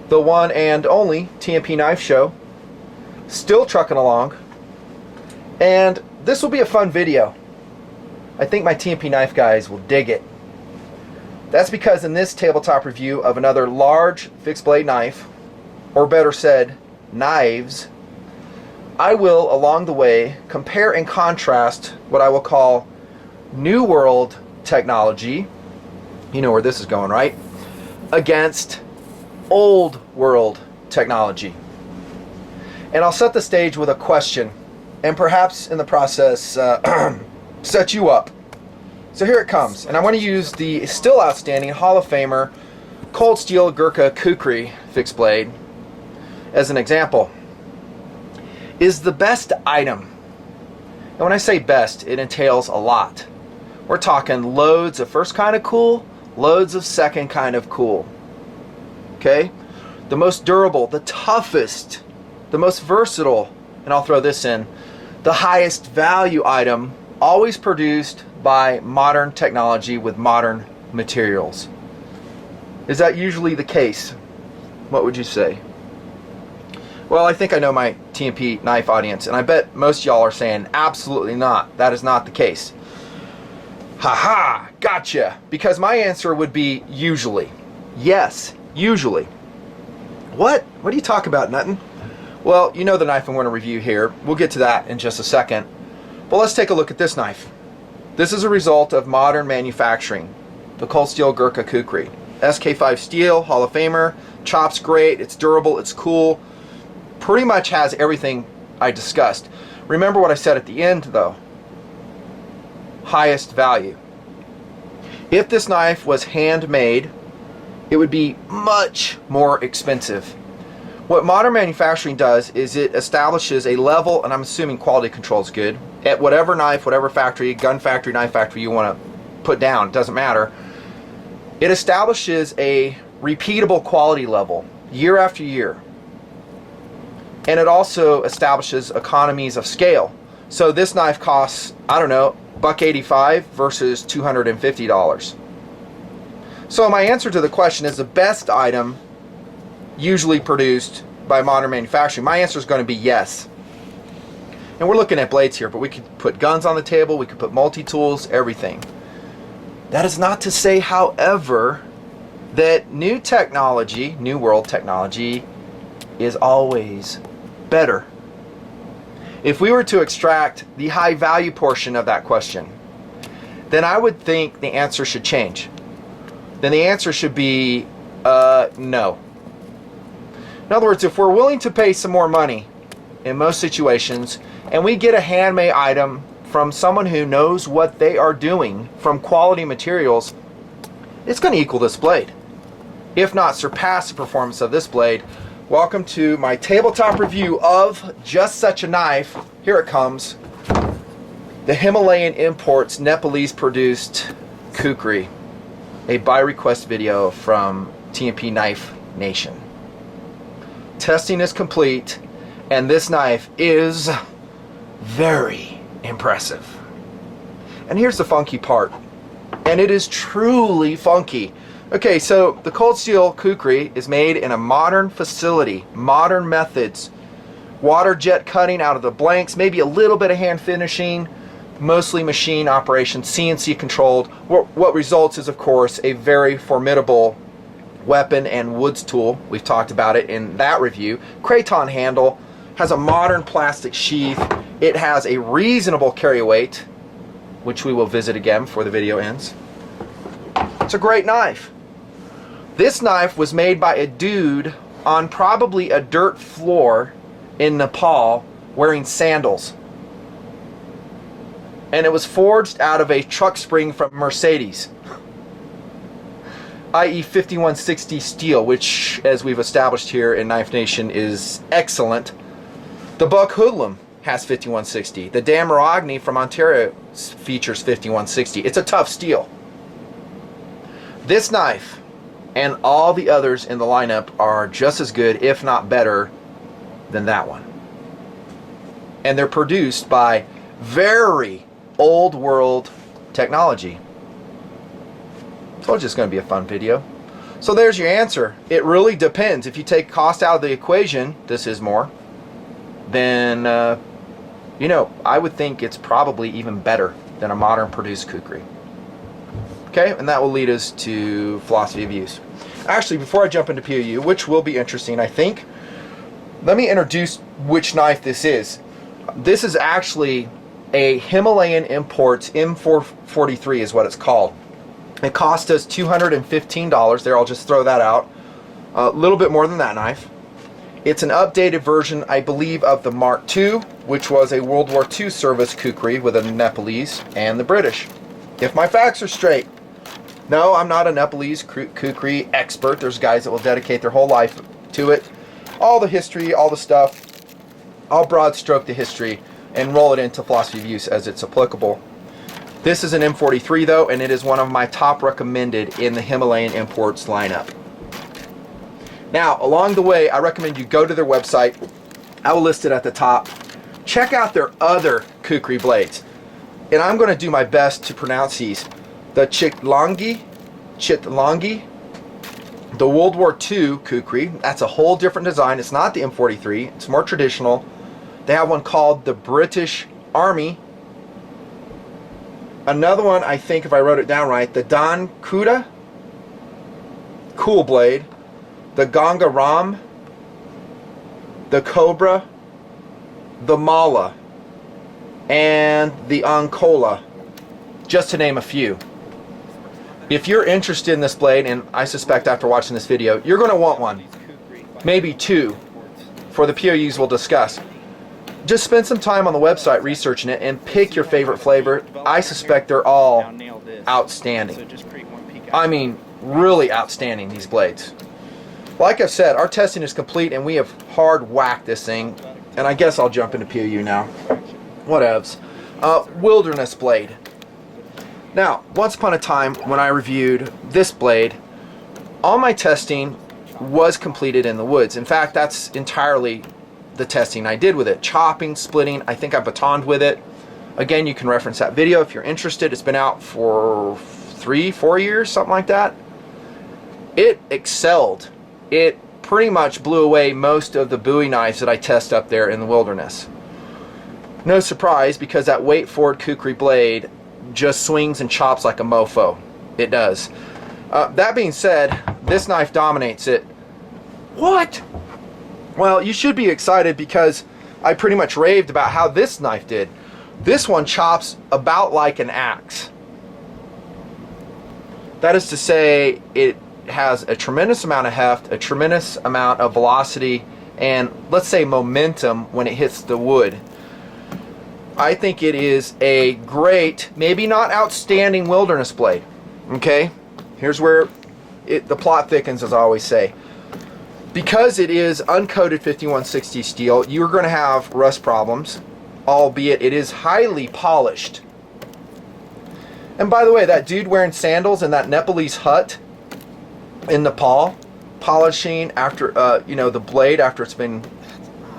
the one and only TMP Knife Show, still trucking along, and this will be a fun video. I think my TMP knife guys will dig it. That's because in this tabletop review of another large fixed blade knife, or better said, knives, I will along the way compare and contrast what I will call New World technology, you know where this is going, right, against Old World technology. And I'll set the stage with a question, and perhaps in the process set you up. So here it comes, and I'm going to use the still outstanding Hall of Famer cold steel Gurkha Kukri fixed blade as an example. Is the best item, and when I say best, it entails a lot. We're talking loads of first kind of cool, loads of second kind of cool. Okay? The most durable, the toughest, the most versatile, and I'll throw this in, the highest value item, always produced by modern technology with modern materials. Is that usually the case? What would you say? Well, I think I know my TMP knife audience, and I bet most of y'all are saying absolutely not. That is not the case. Haha, gotcha. Because my answer would be usually. Yes, usually. What do you talk about, Nuttin? Well, you know the knife I'm going to review here. We'll get to that in just a second. But let's take a look at this knife. This is a result of modern manufacturing. The cold steel Gurkha Kukri. SK5 steel, Hall of Famer, chops great, it's durable, it's cool. Pretty much has everything I discussed. Remember what I said at the end though. Highest value. If this knife was handmade, it would be much more expensive. What modern manufacturing does is it establishes a level, and I'm assuming quality control is good, at whatever knife, whatever factory, gun factory, knife factory you want to put down, it doesn't matter. It establishes a repeatable quality level year after year. And it also establishes economies of scale. So this knife costs, I don't know, $185 versus $250. So my answer to the question is the best item usually produced by modern manufacturing. My answer is going to be yes. And we're looking at blades here, but we could put guns on the table, we could put multi-tools, everything. That is not to say, however, that new technology, new world technology, is always better. If we were to extract the high value portion of that question, then I would think the answer should change. Then the answer should be no. In other words, if we're willing to pay some more money in most situations, and we get a handmade item from someone who knows what they are doing from quality materials, it's going to equal this blade, if not surpass the performance of this blade. Welcome to my tabletop review of just such a knife. Here it comes. The Himalayan Imports Nepalese produced Kukri. A by request video from TMP Knife Nation. Testing is complete, and this knife is very impressive. And here's the funky part, and it is truly funky. Okay, so the cold steel Kukri is made in a modern facility, modern methods, water jet cutting out of the blanks, maybe a little bit of hand finishing, mostly machine operation, CNC controlled. What results is, of course, a very formidable weapon and woods tool. We've talked about it in that review. Craton handle, has a modern plastic sheath. It has a reasonable carry weight, which we will visit again before the video ends. It's a great knife. This knife was made by a dude on probably a dirt floor in Nepal wearing sandals. And it was forged out of a truck spring from Mercedes, i.e. 5160 steel, which, as we've established here in Knife Nation, is excellent. The Buck Hoodlum has 5160. The Dan Maragni from Ontario features 5160. It's a tough steel. This knife and all the others in the lineup are just as good, if not better, than that one. And they're produced by very old world technology. Told you it's going to be a fun video. So there's your answer. It really depends. If you take cost out of the equation, this is more, then, you know, I would think it's probably even better than a modern produced kukri. Okay, and that will lead us to philosophy of use. Actually, before I jump into POU, which will be interesting, I think, let me introduce which knife this is. This is actually a Himalayan Imports M443 is what it's called. It cost us $215 there. I'll just throw that out. A little bit more than that knife. It's an updated version, I believe, of the Mark II, which was a World War II service kukri with the Nepalese and the British. If my facts are straight. No, I'm not a Nepalese kukri expert. There's guys that will dedicate their whole life to it. All the history, all the stuff, I'll broad stroke the history and roll it into philosophy of use as it's applicable. This is an M43 though, and it is one of my top recommended in the Himalayan Imports lineup. Now, along the way, I recommend you go to their website. I will list it at the top. Check out their other kukri blades. And I'm going to do my best to pronounce these. The Chitlangi, the World War II kukri. That's a whole different design. It's not the M43. It's more traditional. They have one called the British Army. Another one, I think if I wrote it down right, the Dan Kuda, cool blade. The Ganga Ram, the Kobra, the Mala, and the Ankola, just to name a few. If you're interested in this blade, and I suspect after watching this video, you're going to want one, maybe two, for the POUs we'll discuss. Just spend some time on the website researching it and pick your favorite flavor. I suspect they're all outstanding. I mean, really outstanding, these blades. Like I've said, our testing is complete and we have hard whacked this thing. And I guess I'll jump into POU now. Whatevs. Wilderness blade. Now, once upon a time when I reviewed this blade, all my testing was completed in the woods. In fact, that's entirely the testing I did with it. Chopping, splitting, I think I batoned with it. Again, you can reference that video if you're interested. It's been out for 3-4 years, something like that. It excelled. It pretty much blew away most of the Bowie knives that I test up there in the wilderness. No surprise, because that weight forward kukri blade just swings and chops like a mofo. It does. That being said, this knife dominates it. What? Well, you should be excited because I pretty much raved about how this knife did. This one chops about like an axe. That is to say, it has a tremendous amount of heft, a tremendous amount of velocity, and let's say momentum when it hits the wood. I think it is a great, maybe not outstanding wilderness blade. Okay, here's where the plot thickens, as I always say. Because it is uncoated 5160 steel, you're going to have rust problems, albeit it is highly polished. And by the way, that dude wearing sandals in that Nepalese hut in Nepal, polishing after, you know, the blade after it's been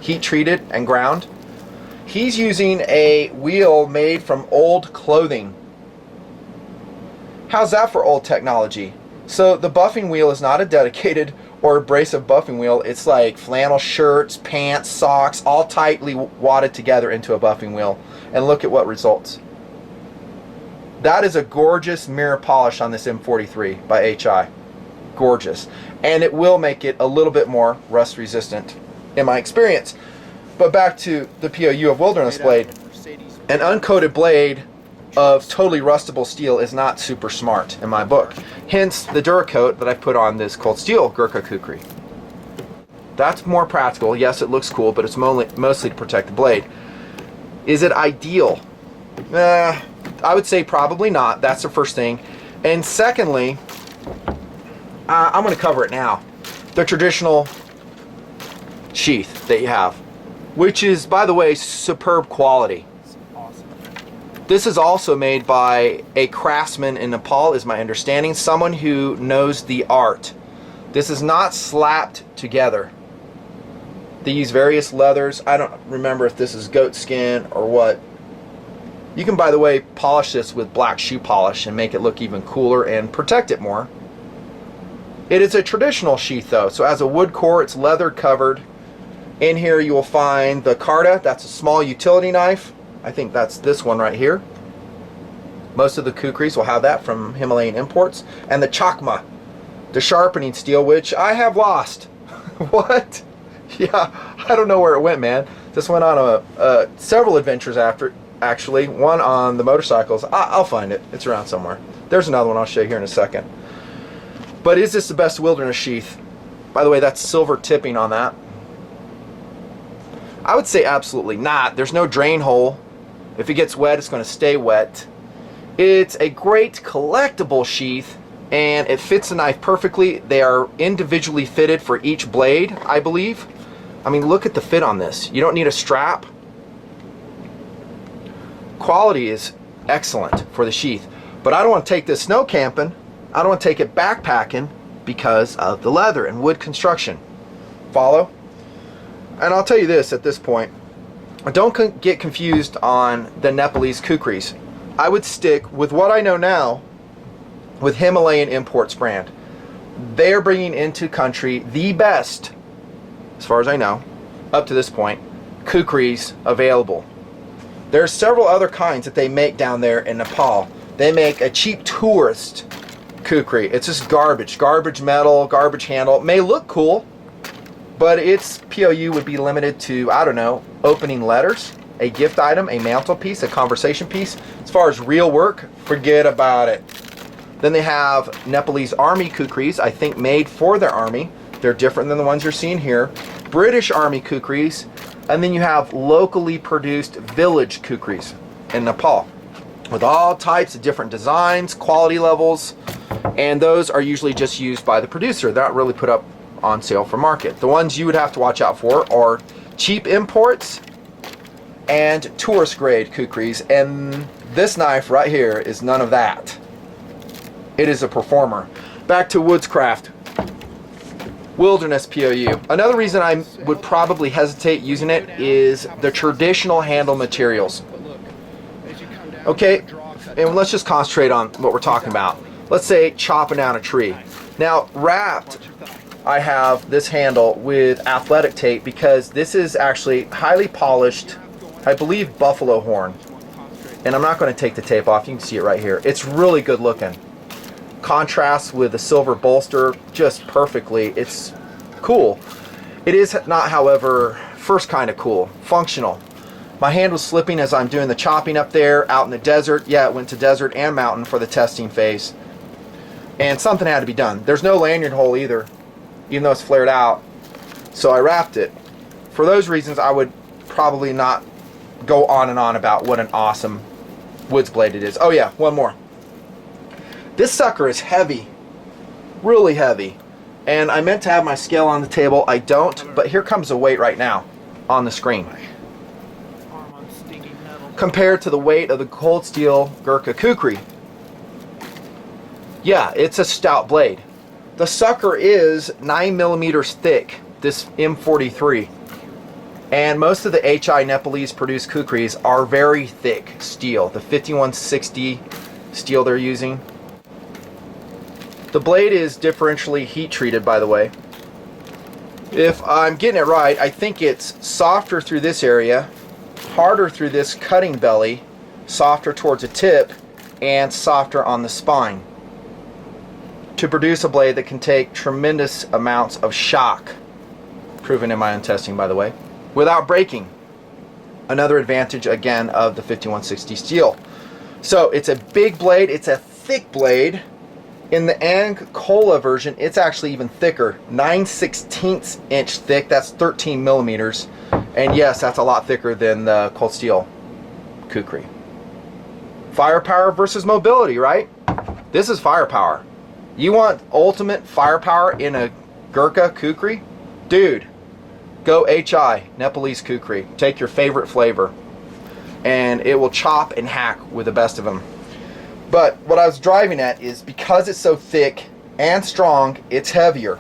heat treated and ground, he's using a wheel made from old clothing. How's that for old technology? So the buffing wheel is not a dedicated or abrasive buffing wheel. It's like flannel shirts, pants, socks, all tightly wadded together into a buffing wheel. And look at what results. That is a gorgeous mirror polish on this M43 by HI. Gorgeous. And it will make it a little bit more rust resistant in my experience. But back to the POU of wilderness blade. An uncoated blade of totally rustable steel is not super smart in my book. Hence the Duracoat that I put on this cold steel Gurkha Kukri. That's more practical. Yes, it looks cool, but it's mostly to protect the blade. Is it ideal? I would say probably not. That's the first thing. And secondly, I'm going to cover it now. The traditional sheath that you have, which is, by the way, superb quality. This is also made by a craftsman in Nepal, is my understanding, someone who knows the art. This is not slapped together. They use various leathers. I don't remember if this is goat skin or what. You can, by the way, polish this with black shoe polish and make it look even cooler and protect it more. It is a traditional sheath though, so as a wood core, it's leather covered. In here you will find the Karta, that's a small utility knife. I think that's this one right here. Most of the Kukris will have that from Himalayan Imports. And the Chakma, the sharpening steel, which I have lost. What? Yeah, I don't know where it went, man. This went on several adventures after, actually. One on the motorcycles. I'll find it. It's around somewhere. There's another one I'll show you here in a second. But is this the best wilderness sheath? By the way, that's silver tipping on that. I would say absolutely not. There's no drain hole. If it gets wet, it's going to stay wet. It's a great collectible sheath, and it fits the knife perfectly. They are individually fitted for each blade, I believe. I mean, look at the fit on this. You don't need a strap. Quality is excellent for the sheath. But I don't want to take this snow camping. I don't want to take it backpacking because of the leather and wood construction. Follow? And I'll tell you this at this point. Don't get confused on the Nepalese Kukris. I would stick with what I know now with Himalayan Imports brand. They're bringing into country the best, as far as I know, up to this point, Kukris available. There's several other kinds that they make down there in Nepal. They make a cheap tourist Kukri. It's just garbage metal, garbage handle. It may look cool, but its POU would be limited to, I don't know, opening letters, a gift item, a mantelpiece, a conversation piece. As far as real work, forget about it. Then they have Nepalese Army Kukris, I think made for their army. They're different than the ones you're seeing here. British Army Kukris, and then you have locally produced village Kukris in Nepal with all types of different designs, quality levels, and those are usually just used by the producer. They're not really put up on sale for market. The ones you would have to watch out for are cheap imports and tourist grade Kukris, and this knife right here is none of that. It is a performer. Back to woodscraft. Wilderness POU. Another reason I would probably hesitate using it is the traditional handle materials. Okay, and let's just concentrate on what we're talking about. Let's say chopping down a tree. Now, wrapped, I have this handle with athletic tape because this is actually highly polished, I believe, buffalo horn. And I'm not going to take the tape off. You can see it right here. It's really good looking. Contrasts with the silver bolster just perfectly. It's cool. It is not, however, first kind of cool. Functional. My hand was slipping as I'm doing the chopping up there out in the desert. Yeah, it went to desert and mountain for the testing phase. And something had to be done. There's no lanyard hole either, even though it's flared out. So I wrapped it. For those reasons, I would probably not go on and on about what an awesome woods blade it is. Oh yeah, one more. This sucker is heavy, really heavy. And I meant to have my scale on the table. I don't, but here comes the weight right now on the screen. Compared to the weight of the cold steel Gurkha Kukri. Yeah, it's a stout blade. The sucker is 9 millimeters thick, this M43. And most of the HI Nepalese produced Kukris are very thick steel. The 5160 steel they're using. The blade is differentially heat treated, by the way. If I'm getting it right, I think it's softer through this area, harder through this cutting belly, softer towards the tip, and softer on the spine, to produce a blade that can take tremendous amounts of shock, proven in my own testing, by the way, without breaking. Another advantage, again, of the 5160 steel. So it's a big blade, it's a thick blade. In the Angola version, it's actually even thicker, 9/16 inch thick. That's 13 millimeters. And yes, that's a lot thicker than the cold steel Kukri. Firepower versus mobility, right? This is firepower. You want ultimate firepower in a Gurkha Kukri? Dude, go HI, Nepalese Kukri. Take your favorite flavor, and it will chop and hack with the best of them. But what I was driving at is because it's so thick and strong, it's heavier.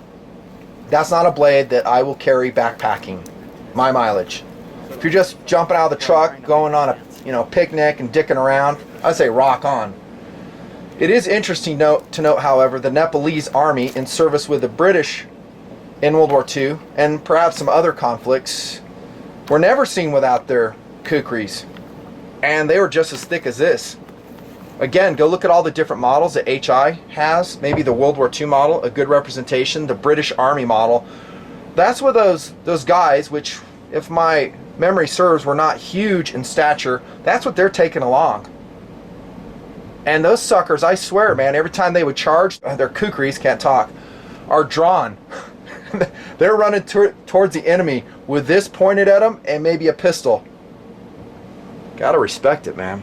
That's not a blade that I will carry backpacking my mileage. If you're just jumping out of the truck, going on a picnic and dicking around, I'd say rock on. It is interesting to note, however, the Nepalese army in service with the British in World War II, and perhaps some other conflicts, were never seen without their kukris. And they were just as thick as this. Again, go look at all the different models that HI has. Maybe the World War II model, a good representation. The British Army model. That's what those guys, which, if my memory serves, were not huge in stature, that's what they're taking along. And those suckers, I swear, man, every time they would charge, their kukris, can't talk, are drawn. They're running towards the enemy with this pointed at them and maybe a pistol. Gotta respect it, man.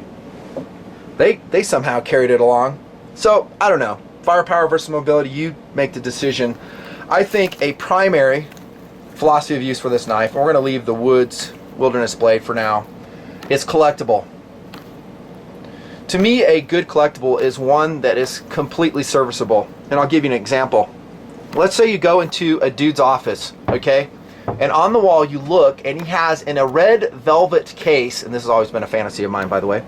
They somehow carried it along. So, I don't know. Firepower versus mobility, you make the decision. I think a primary philosophy of use for this knife, and we're going to leave the wilderness blade for now, is collectible. To me, a good collectible is one that is completely serviceable. And I'll give you an example. Let's say you go into a dude's office, okay? And on the wall you look, and he has in a red velvet case, and this has always been a fantasy of mine, by the way,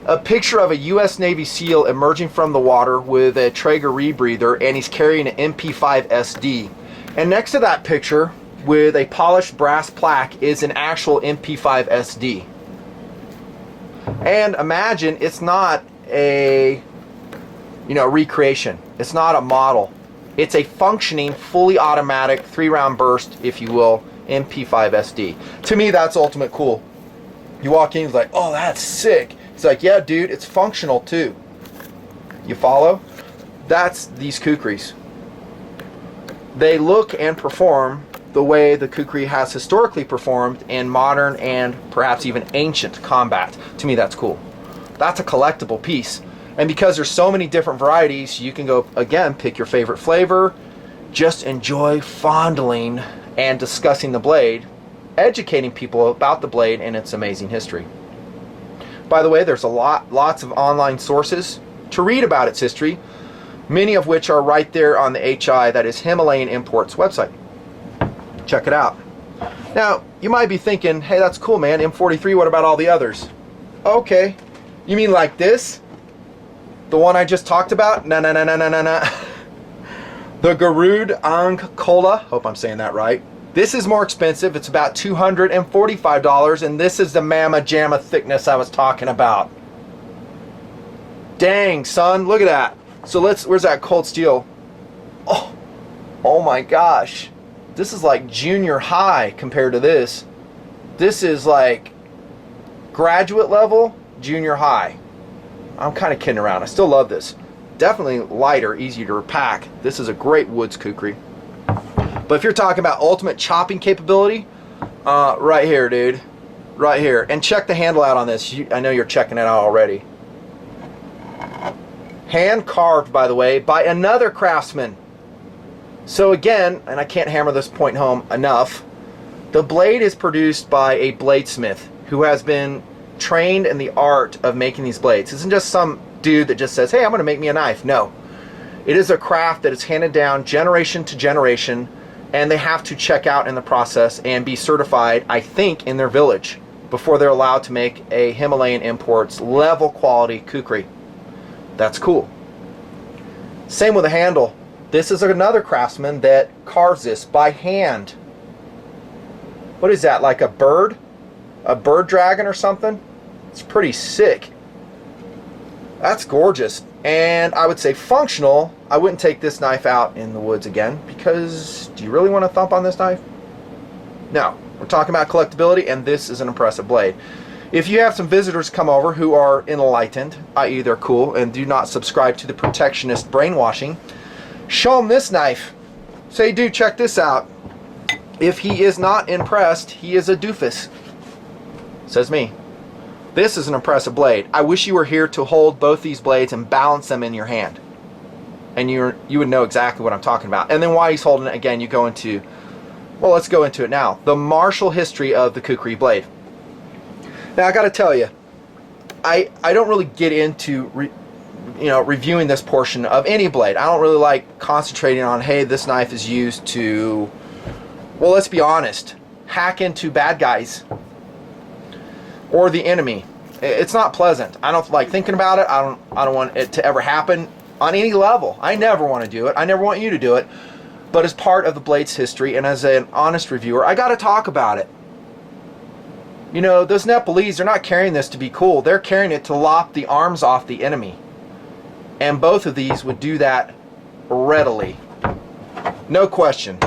a picture of a U.S. Navy SEAL emerging from the water with a Traeger rebreather, and he's carrying an MP5 SD. And next to that picture, with a polished brass plaque, is an actual MP5 SD. And imagine it's not a, recreation. It's not a model. It's a functioning, fully automatic, 3-round burst, if you will, MP5 SD. To me, that's ultimate cool. You walk in, he's like, oh, that's sick. It's like, yeah, dude, it's functional too. You follow? That's these Kukris. They look and perform the way the Kukri has historically performed in modern and perhaps even ancient combat. To me, that's cool. That's a collectible piece. And because there's so many different varieties, you can go, again, pick your favorite flavor, just enjoy fondling and discussing the blade, educating people about the blade and its amazing history. By the way, there's lots of online sources to read about its history, many of which are right there on the HI, that is Himalayan Imports website. Check it out. Now, you might be thinking, hey, that's cool, man, M43, what about all the others? Okay, you mean like this? The one I just talked about? No. The Garud Ang Kola, hope I'm saying that right. This is more expensive. It's about $245, and this is the Mama Jamma thickness I was talking about. Dang, son, look at that. So where's that cold steel? Oh my gosh. This is like junior high compared to this. This is like graduate level, junior high. I'm kind of kidding around. I still love this. Definitely lighter, easier to pack. This is a great woods kukri. But if you're talking about ultimate chopping capability, right here, dude. Right here. And check the handle out on this. I know you're checking it out already. Hand carved, by the way, by another craftsman. So again, and I can't hammer this point home enough, the blade is produced by a bladesmith who has been trained in the art of making these blades. This isn't just some dude that just says, hey, I'm going to make me a knife. No. It is a craft that is handed down generation to generation, and they have to check out in the process and be certified, I think, in their village before they're allowed to make a Himalayan Imports level quality kukri. That's cool. Same with the handle. This is another craftsman that carves this by hand. What is that, like a bird? A bird dragon or something? It's pretty sick. That's gorgeous. And I would say functional. I wouldn't take this knife out in the woods again, because do you really want to thump on this knife? No. We're talking about collectability, and this is an impressive blade. If you have some visitors come over who are enlightened, i.e. they're cool, and do not subscribe to the protectionist brainwashing, show them this knife. Say, dude, check this out. If he is not impressed, he is a doofus. Says me. This is an impressive blade. I wish you were here to hold both these blades and balance them in your hand. And you would know exactly what I'm talking about. And then while he's holding it, again, you go into, well, let's go into it now. The martial history of the Kukri blade. Now, I got to tell you, I don't really get into reviewing this portion of any blade. I don't really like concentrating on, hey, this knife is used to, well, let's be honest, hack into bad guys or the enemy. It's not pleasant. I don't like thinking about it. I don't want it to ever happen on any level. I never want to do it. I never want you to do it. But as part of the blade's history and as an honest reviewer, I got to talk about it. You know, those Nepalese, they're not carrying this to be cool. They're carrying it to lop the arms off the enemy. And both of these would do that readily. No question.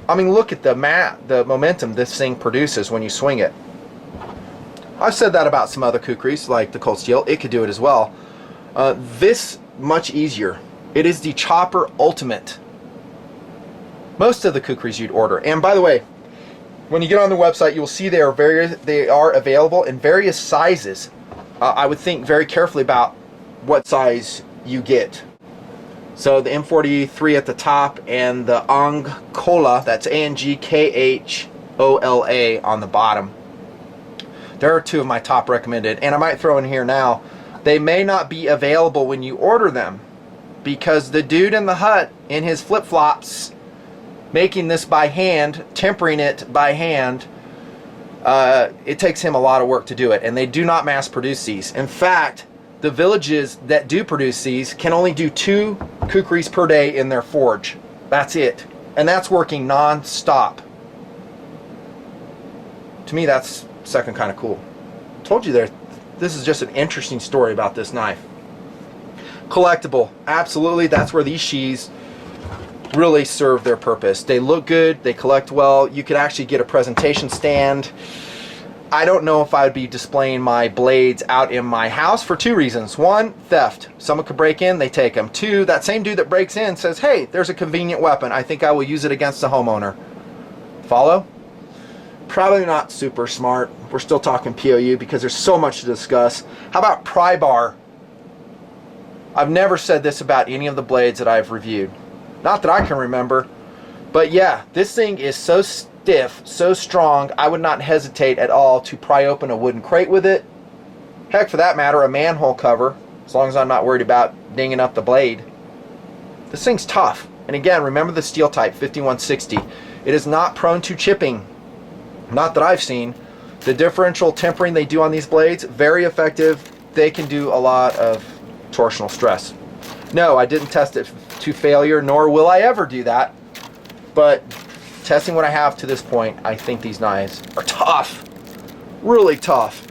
I mean, look at the momentum this thing produces when you swing it. I've said that about some other kukris, like the cold steel. It could do it as well. This, much easier. It is the chopper ultimate. Most of the kukris you'd order. And by the way, when you get on the website, you'll see they are available in various sizes. I would think very carefully about what size you get. So the M43 at the top and the Angkola, that's ANGKHOLA on the bottom. There are two of my top recommended, and I might throw in here now, they may not be available when you order them because the dude in the hut in his flip-flops making this by hand, tempering it by hand, it takes him a lot of work to do it, and they do not mass produce these. In fact, the villages that do produce these can only do 2 kukris per day in their forge. That's it, and that's working non-stop. To me, that's second kind of cool. Told you there, this is just an interesting story about this knife. Collectible, absolutely. That's where these sheaths really serve their purpose. They look good, they collect well. You could actually get a presentation stand. I don't know if I would be displaying my blades out in my house for 2 reasons. 1, theft. Someone could break in, they take them. 2, that same dude that breaks in says, hey, there's a convenient weapon. I think I will use it against the homeowner. Follow? Probably not super smart. We're still talking POU because there's so much to discuss. How about pry bar? I've never said this about any of the blades that I've reviewed. Not that I can remember. But yeah, this thing is so stiff, so strong, I would not hesitate at all to pry open a wooden crate with it. Heck, for that matter, a manhole cover, as long as I'm not worried about dinging up the blade. This thing's tough. And again, remember the steel type, 5160. It is not prone to chipping. Not that I've seen. The differential tempering they do on these blades, very effective. They can do a lot of torsional stress. No, I didn't test it to failure, nor will I ever do that. But testing what I have to this point, I think these knives are tough. Really tough.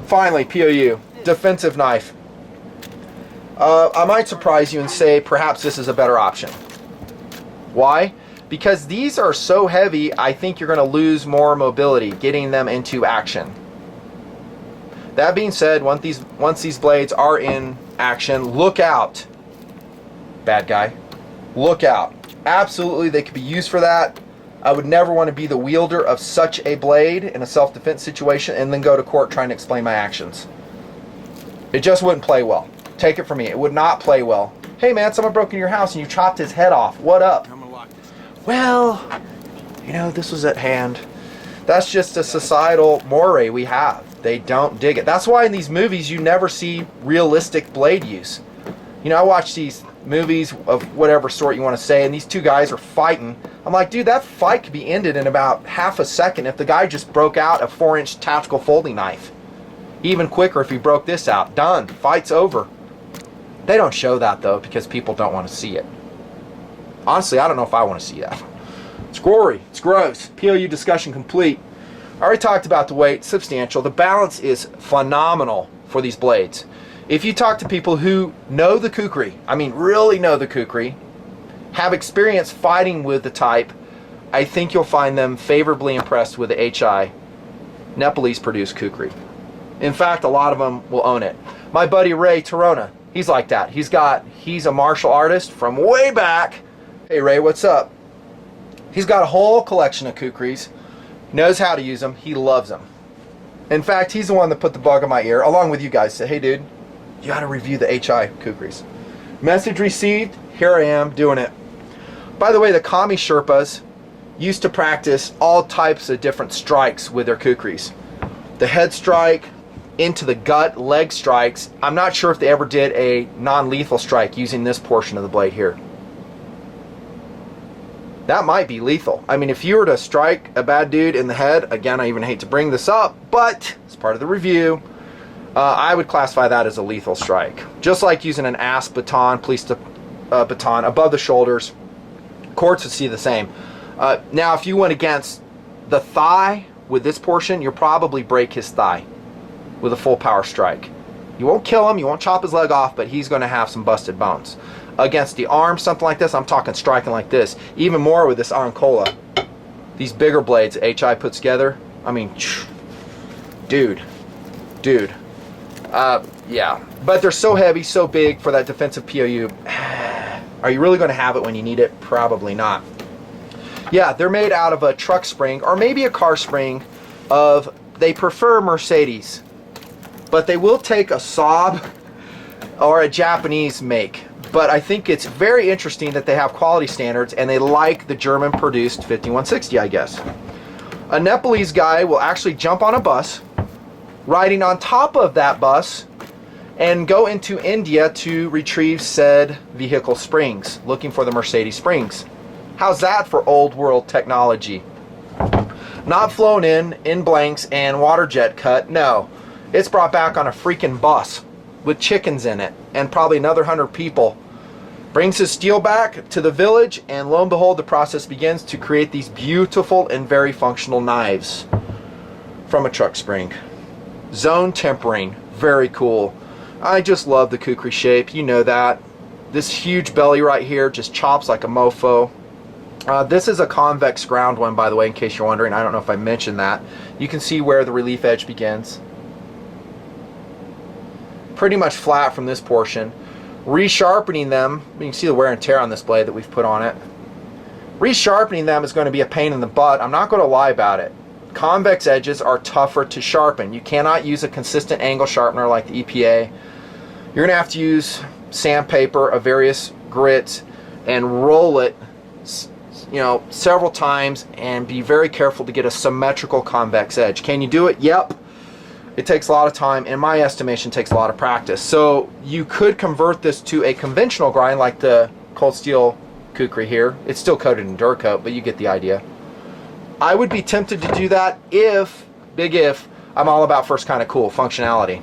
Finally, POU, defensive knife. I might surprise you and say perhaps this is a better option. Why? Because these are so heavy, I think you're going to lose more mobility getting them into action. That being said, once these blades are in action, look out. Bad guy. Look out. Absolutely, they could be used for that. I would never want to be the wielder of such a blade in a self-defense situation and then go to court trying to explain my actions. It just wouldn't play well. Take it from me. It would not play well. Hey man, someone broke in your house and you chopped his head off. What up? Well, you know, this was at hand. That's just a societal moray we have. They don't dig it. That's why in these movies you never see realistic blade use. You know, I watch these movies of whatever sort you want to say, and these 2 guys are fighting. I'm like, dude, that fight could be ended in about half a second if the guy just broke out a 4-inch tactical folding knife. Even quicker if he broke this out. Done. Fight's over. They don't show that, though, because people don't want to see it. Honestly, I don't know if I want to see that. It's gory. It's gross. POU discussion complete. I already talked about the weight. Substantial. The balance is phenomenal for these blades. If you talk to people who know the Kukri, I mean really know the Kukri, have experience fighting with the type, I think you'll find them favorably impressed with the HI Nepalese produced Kukri. In fact, a lot of them will own it. My buddy Ray Torona, he's like that. He's a martial artist from way back. Hey Ray, what's up? He's got a whole collection of Kukris, knows how to use them, he loves them. In fact, he's the one that put the bug in my ear, along with you guys. Said, hey dude, you gotta review the HI Kukris. Message received, here I am doing it. By the way, the Kami Sherpas used to practice all types of different strikes with their Kukris. The head strike, into the gut, leg strikes. I'm not sure if they ever did a non-lethal strike using this portion of the blade here. That might be lethal. I mean, if you were to strike a bad dude in the head, again, I even hate to bring this up, but it's part of the review. I would classify that as a lethal strike. Just like using an asp baton, police baton above the shoulders, courts would see the same. Now, if you went against the thigh with this portion, you'll probably break his thigh with a full power strike. You won't kill him, you won't chop his leg off, but he's going to have some busted bones. Against the arm, something like this, I'm talking striking like this. Even more with this Ancola. These bigger blades HI puts together, I mean, dude. Yeah. But they're so heavy, so big for that defensive POU. Are you really going to have it when you need it? Probably not. Yeah, they're made out of a truck spring or maybe a car spring of, they prefer Mercedes, but they will take a Saab or a Japanese make. But I think it's very interesting that they have quality standards and they like the German produced 5160, I guess. A Nepalese guy will actually jump on a bus, riding on top of that bus, and go into India to retrieve said vehicle springs, looking for the Mercedes springs. How's that for old world technology? Not flown in blanks and water jet cut, no. It's brought back on a freaking bus with chickens in it and probably another 100 people. Brings his steel back to the village, and lo and behold, the process begins to create these beautiful and very functional knives from a truck spring. Zone tempering, very cool. I just love the Kukri shape, you know that. This huge belly right here just chops like a mofo. This is a convex ground one, by the way, in case you're wondering. I don't know if I mentioned that. You can see where the relief edge begins. Pretty much flat from this portion. Resharpening them, you can see the wear and tear on this blade that we've put on it. Resharpening them is going to be a pain in the butt. I'm not going to lie about it. Convex edges are tougher to sharpen. You cannot use a consistent angle sharpener like the EPA. You're going to have to use sandpaper of various grits and roll it, you know, several times, and be very careful to get a symmetrical convex edge. Can you do it? Yep. It takes a lot of time. In my estimation, takes a lot of practice. So you could convert this to a conventional grind like the cold steel Kukri here. It's still coated in Duracoat, but you get the idea. I would be tempted to do that if, big if, I'm all about first kind of cool functionality.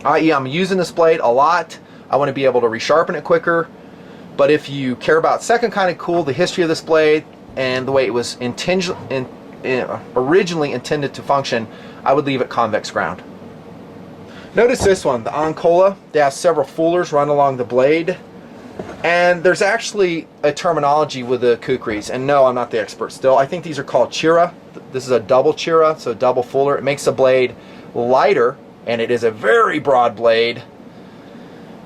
I.e., I'm using this blade a lot. I want to be able to resharpen it quicker. But if you care about second kind of cool, the history of this blade, and the way it was originally intended to function, I would leave it convex ground. Notice this one, the Ancola. They have several fullers run along the blade. And there's actually a terminology with the Kukris. And no, I'm not the expert still. I think these are called chira. This is a double chira, so double fuller. It makes the blade lighter, and it is a very broad blade,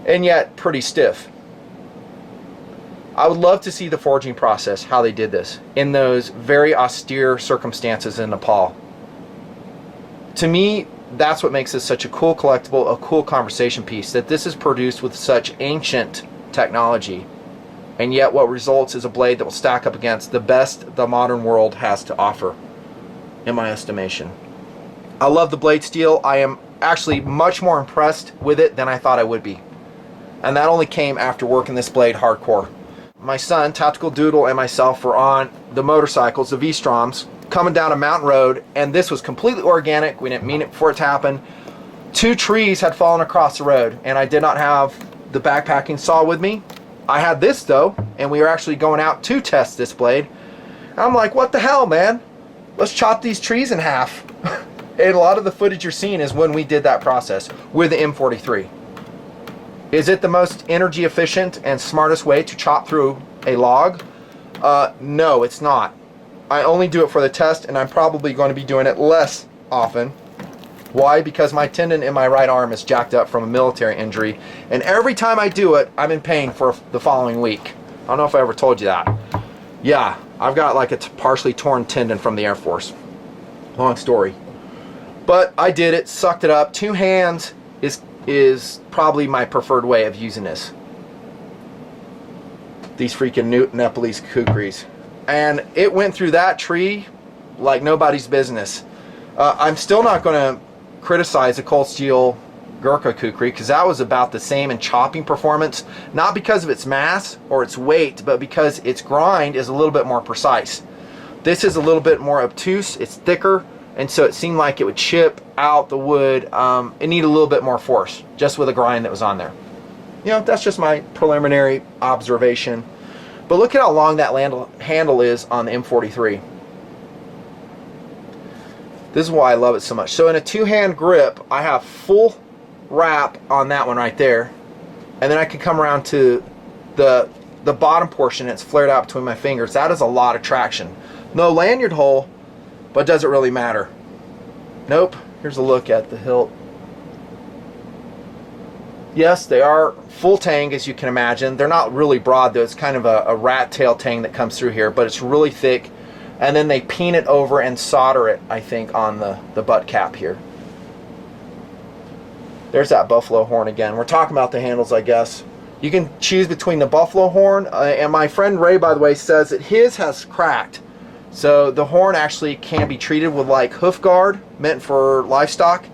and yet pretty stiff. I would love to see the forging process, how they did this, in those very austere circumstances in Nepal. To me, that's what makes this such a cool collectible, a cool conversation piece, that this is produced with such ancient technology, and yet what results is a blade that will stack up against the best the modern world has to offer, in my estimation. I love the blade steel. I am actually much more impressed with it than I thought I would be, and that only came after working this blade hardcore. My son, Tactical Doodle, and myself were on the motorcycles, the V-Stroms, coming down a mountain road, and this was completely organic. We didn't mean it for it to happen. 2 trees had fallen across the road, and I did not have the backpacking saw with me. I had this though, and we were actually going out to test this blade. And I'm like, what the hell, man? Let's chop these trees in half. And a lot of the footage you're seeing is when we did that process with the M43. Is it the most energy efficient and smartest way to chop through a log? No, it's not. I only do it for the test, and I'm probably going to be doing it less often. Why? Because my tendon in my right arm is jacked up from a military injury, and every time I do it, I'm in pain for the following week. I don't know if I ever told you that. Yeah, I've got like a partially torn tendon from the Air Force. Long story. But I did it, sucked it up. 2 hands is probably my preferred way of using this. These freaking Nepalese Kukris. And it went through that tree like nobody's business. I'm still not going to criticize the cold steel Gurkha Kukri, because that was about the same in chopping performance, not because of its mass or its weight, but because its grind is a little bit more precise. This is a little bit more obtuse, it's thicker, and so it seemed like it would chip out the wood. It needed a little bit more force just with the grind that was on there. You know, that's just my preliminary observation. But look at how long that handle is on the M43. This is why I love it so much. So in a two-hand grip, I have full wrap on that one right there, and then I can come around to the bottom portion. It's flared out between my fingers. That is a lot of traction. No lanyard hole, but does it really matter? Nope. Here's a look at the hilt. Yes, they are full tang, as you can imagine. They're not really broad though. It's kind of a rat tail tang that comes through here, but it's really thick. And then they peen it over and solder it, I think, on the butt cap here. There's that buffalo horn again. We're talking about the handles, I guess. You can choose between the buffalo horn, and my friend Ray, by the way, says that his has cracked. So the horn actually can be treated with like hoof guard, meant for livestock.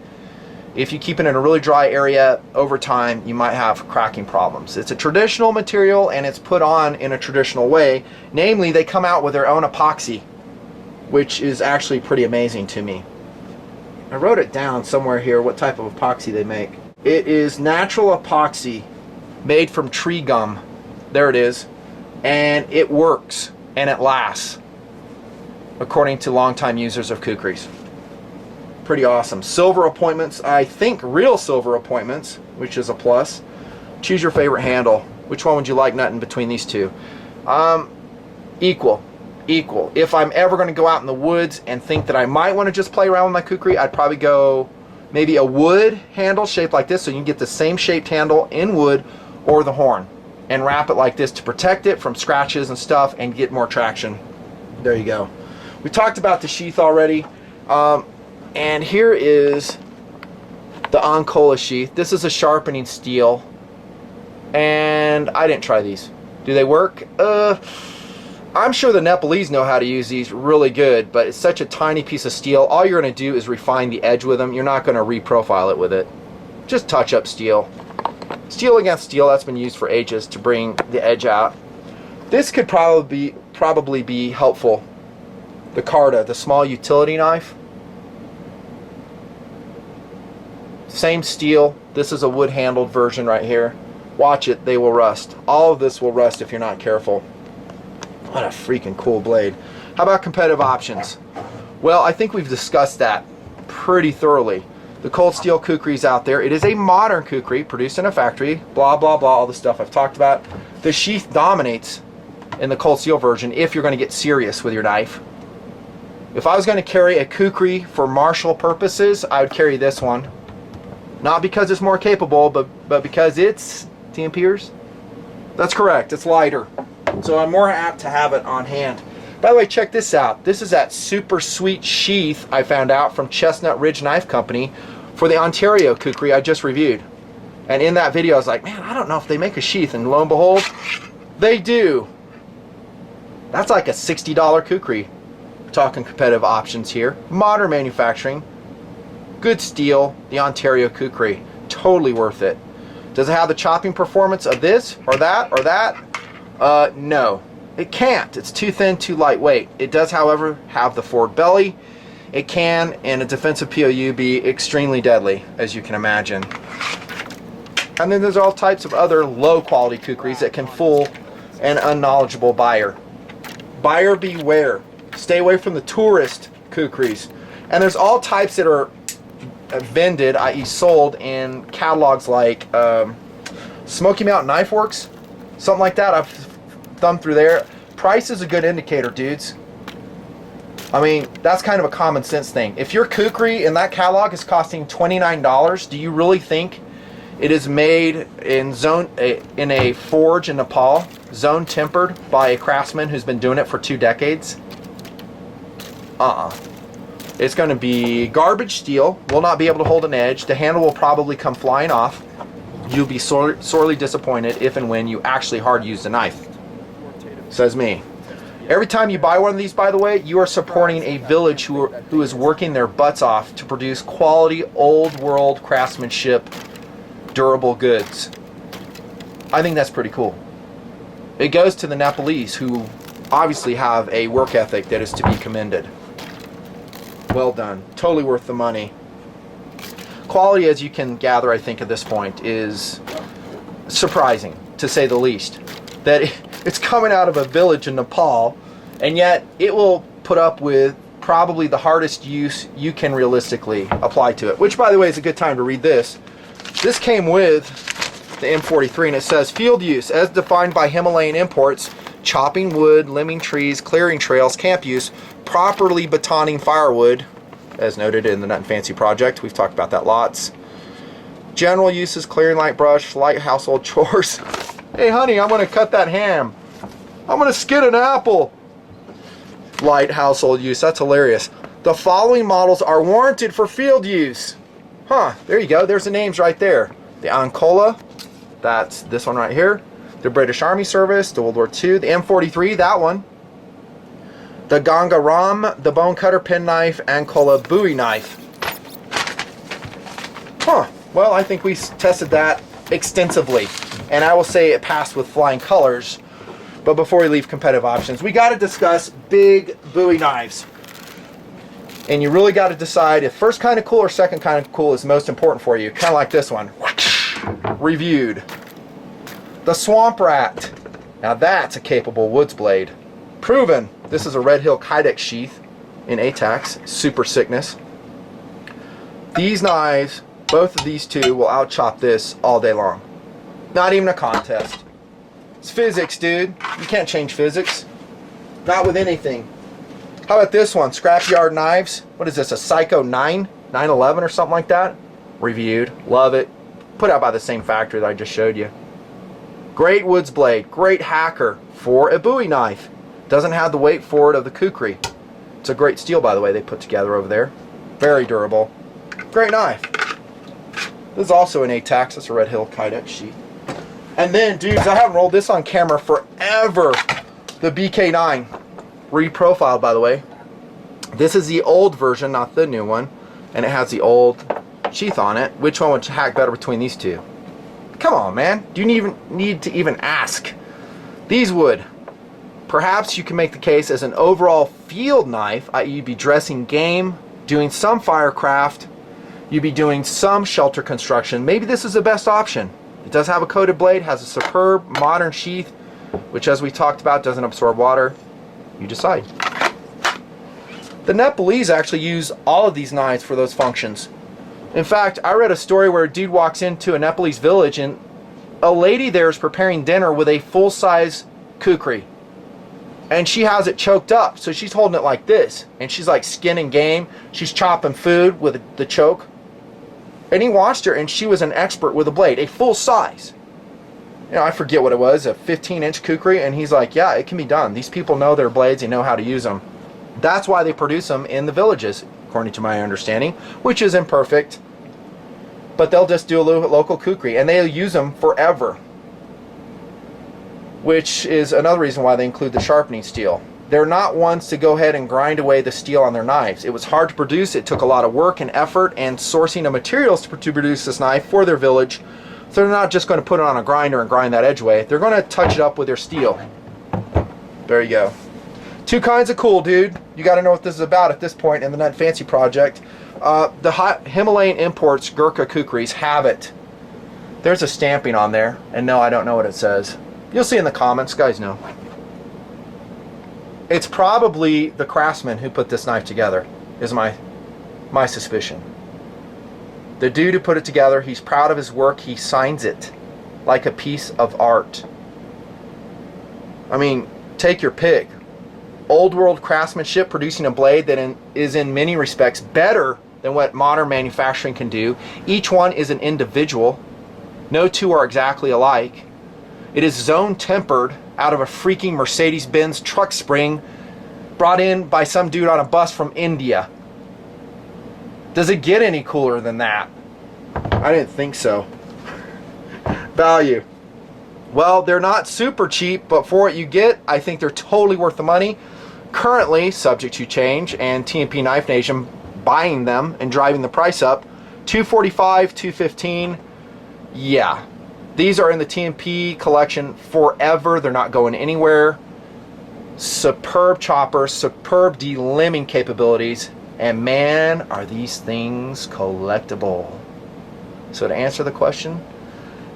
If you keep it in a really dry area, over time you might have cracking problems. It's a traditional material and it's put on in a traditional way. Namely, they come out with their own epoxy, which is actually pretty amazing to me. I wrote it down somewhere here what type of epoxy they make. It is natural epoxy made from tree gum. There it is. And it works and it lasts, according to longtime users of Kukris. Pretty awesome. Silver appointments, I think real silver appointments, which is a plus. Choose your favorite handle. Which one would you like nutting between these two? Equal. If I'm ever going to go out in the woods and think that I might want to just play around with my Kukri, I'd probably go maybe a wood handle shaped like this, so you can get the same shaped handle in wood, or the horn, and wrap it like this to protect it from scratches and stuff and get more traction. There you go. We talked about the sheath already. And here is the Ancola sheath. This is a sharpening steel, and I didn't try these. Do they work? I'm sure the Nepalese know how to use these really good, but it's such a tiny piece of steel. All you're going to do is refine the edge with them. You're not going to reprofile it with it. Just touch up steel. Steel against steel, that's been used for ages to bring the edge out. This could probably be helpful. The Carta, the small utility knife. Same steel. This is a wood handled version right here. Watch it, they will rust. All of this will rust if you're not careful. What a freaking cool blade. How about competitive options? Well, I think we've discussed that pretty thoroughly. The cold steel Kukris out there. It is a modern Kukri produced in a factory. Blah, blah, blah, all the stuff I've talked about. The sheath dominates in the cold steel version if you're going to get serious with your knife. If I was going to carry a Kukri for martial purposes, I would carry this one. Not because it's more capable, but because it's, TMPers? That's correct, it's lighter. So I'm more apt to have it on hand. By the way, check this out. This is that super sweet sheath I found out from Chestnut Ridge Knife Company for the Ontario Kukri I just reviewed. And in that video I was like, man, I don't know if they make a sheath, and lo and behold, they do. That's like a $60 Kukri. We're talking competitive options here. Modern manufacturing. Good steel, the Ontario Kukri. Totally worth it. Does it have the chopping performance of this or that or that? No. It can't. It's too thin, too lightweight. It does, however, have the forward belly. It can, in a defensive POU, be extremely deadly, as you can imagine. And then there's all types of other low-quality Kukris that can fool an unknowledgeable buyer. Buyer beware. Stay away from the tourist Kukris. And there's all types that are vended, i.e. sold, in catalogs like Smoky Mountain Knife Works, something like that. I've thumbed through there. Price is a good indicator, dudes. I mean, that's kind of a common sense thing. If your Kukri in that catalog is costing $29, do you really think it is made in a forge in Nepal, zone tempered by a craftsman who's been doing it for 2 decades? It's going to be garbage steel, will not be able to hold an edge, the handle will probably come flying off. You'll be sorely disappointed if and when you actually hard use the knife. Says me. Every time you buy one of these, by the way, you are supporting a village who is working their butts off to produce quality, old world craftsmanship, durable goods. I think that's pretty cool. It goes to the Nepalese, who obviously have a work ethic that is to be commended. Well done. Totally worth the money. Quality, as you can gather, I think at this point, is surprising, to say the least. That it's coming out of a village in Nepal, and yet it will put up with probably the hardest use you can realistically apply to it. Which, by the way, is a good time to read this. This came with the M43, and it says, field use, as defined by Himalayan Imports, chopping wood, limbing trees, clearing trails, camp use, properly batoning firewood, as noted in the Nutnfancy project. We've talked about that lots. General uses, clearing light brush, light household chores. Hey honey, I'm going to cut that ham. I'm going to skin an apple. Light household use, that's hilarious. The following models are warranted for field use. Huh, there you go, there's the names right there. The Ancola, that's this one right here. The British Army Service, the World War II, the M43, that one. The Ganga Ram, the bone cutter penknife, Ancola Bowie knife. Huh, well, I think we tested that extensively, and I will say it passed with flying colors. But before we leave competitive options, we got to discuss big Bowie knives. And you really got to decide if first kind of cool or second kind of cool is most important for you. Kind of like this one. Reviewed. The Swamp Rat. Now that's a capable woods blade. Proven. This is a Red Hill Kydex sheath in ATAX. Super sickness. These knives, both of these two, will out-chop this all day long. Not even a contest. It's physics, dude. You can't change physics. Not with anything. How about this one? Scrapyard Knives. What is this? A Psycho 911 or something like that? Reviewed. Love it. Put out by the same factory that I just showed you. Great woods blade. Great hacker for a Bowie knife. Doesn't have the weight for it of the Kukri. It's a great steel, by the way, they put together over there. Very durable. Great knife. This is also an ATAX. That's a Red Hill Kydex sheet. And then, dudes, I haven't rolled this on camera forever. The BK9. Reprofiled, by the way. This is the old version, not the new one. And it has the old sheath on it. Which one would hack better between these two? Come on, man. Do you even need to even ask? These would. Perhaps you can make the case as an overall field knife, i.e. you'd be dressing game, doing some firecraft, you'd be doing some shelter construction. Maybe this is the best option. It does have a coated blade, has a superb modern sheath, which, as we talked about, doesn't absorb water. You decide. The Nepalese actually use all of these knives for those functions. In fact, I read a story where a dude walks into a Nepalese village and a lady there is preparing dinner with a full-size Kukri. And she has it choked up, so she's holding it like this. And she's like skinning game. She's chopping food with the choke. And he watched her, and she was an expert with a blade, a full size. You know, I forget what it was, a 15-inch Kukri, and he's like, yeah, it can be done. These people know their blades, they know how to use them. That's why they produce them in the villages, according to my understanding, which is imperfect. But they'll just do a local Kukri, and they'll use them forever. Which is another reason why they include the sharpening steel. They're not ones to go ahead and grind away the steel on their knives. It was hard to produce. It took a lot of work and effort and sourcing of materials to produce this knife for their village. So they're not just going to put it on a grinder and grind that edge away. They're going to touch it up with their steel. There you go. Two kinds of cool, dude. You got to know what this is about at this point in the Nutnfancy project. The Himalayan Imports Gurkha Kukris have it. There's a stamping on there. And no, I don't know what it says. You'll see in the comments. Guys know. It's probably the craftsman who put this knife together, is my suspicion. The dude who put it together, he's proud of his work. He signs it like a piece of art. I mean, take your pick. Old world craftsmanship producing a blade that is in many respects better than what modern manufacturing can do. Each one is an individual. No two are exactly alike. It is zone tempered out of a freaking Mercedes Benz truck spring brought in by some dude on a bus from India. Does it get any cooler than that? I didn't think so. Value. Well, they're not super cheap, but for what you get, I think they're totally worth the money. Currently, subject to change, and TNP Knife Nation buying them and driving the price up, $245, $215. Yeah. These are in the TNP collection forever. They're not going anywhere. Superb choppers, superb delimbing capabilities, And man, are these things collectible. So to answer the question,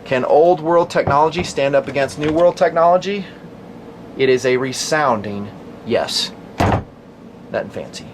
can old world technology stand up against new world technology? It is a resounding yes. Nutnfancy.